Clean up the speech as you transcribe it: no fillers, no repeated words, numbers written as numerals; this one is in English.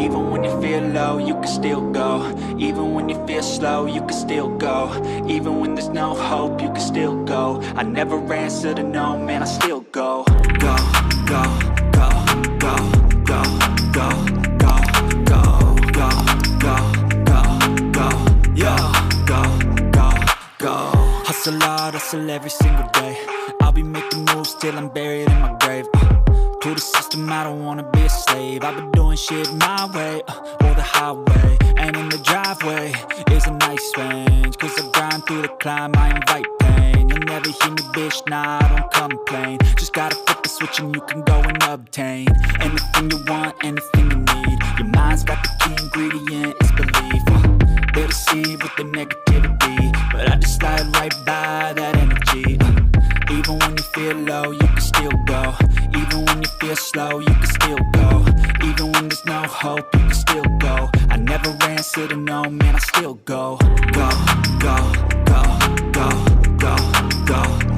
Even when you feel low, you can still go. Even when you feel slow, you can still go. Even when there's no hope, you can still go. I never answer to no, man, I still go. Go, go, go, go, go, go, go, go, go, go, go, go, yo, go, go, go. Hustle hard, hustle every single day. I'll be making moves till I'm buried in my grave. To the system, I don't wanna be a slave. I've been doing shit my way, or the highway. And in the driveway is a nice range. Cause I grind through the climb, I invite pain. You'll never hear me, bitch, nah, I don't complain. Just gotta flip the switch and you can go and obtain anything you want, anything you need. Your mind's got the key ingredient, it's belief. They deceive with the negativity, but I just slide right by that energy. Even when you feel low, you can still go. Even when you feel slow, you can still go. Even when there's no hope, you can still go. I never answer to no, man, I still go. Go, go, go, go, go, go.